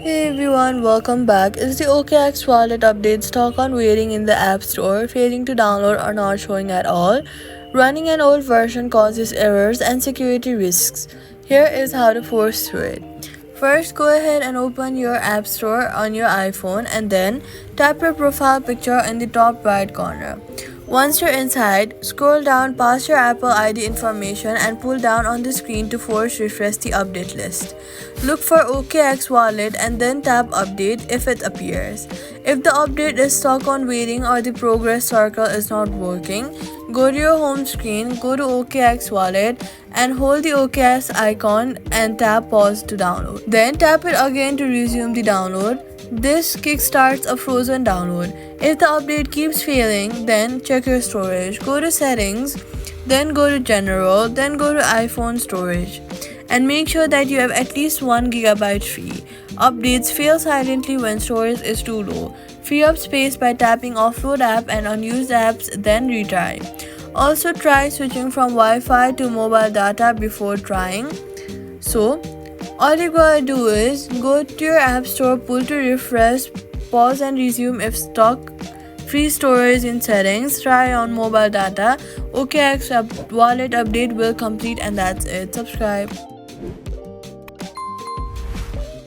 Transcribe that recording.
Hey everyone, welcome back. Is the OKX Wallet update stuck on waiting in the App Store, failing to download or not showing at all? Running an old version causes errors and security risks. Here is how to force through it. First, go ahead and open your App Store on your iPhone and then tap your profile picture in the top right corner. Once you're inside, scroll down past your Apple ID information and pull down on the screen to force refresh the update list. Look for OKX Wallet and then tap Update if it appears. If the update is stuck on waiting or the progress circle is not working, go to your home screen, go to OKX Wallet and hold the OKX icon and tap Pause to download. Then tap it again to resume the download. This kickstarts a frozen download. If the update keeps failing, then check your storage. Go to Settings, then go to General, then go to iPhone Storage. And make sure that you have at least 1 GB free. Updates fail silently when storage is too low. Free up space by tapping Offload app and unused apps, then retry. Also try switching from Wi-Fi to mobile data before trying. So, all you gotta do is go to your app store, pull to refresh, pause and resume if stuck, free storage in settings, try on mobile data, OKX wallet update will complete, and that's it. Subscribe.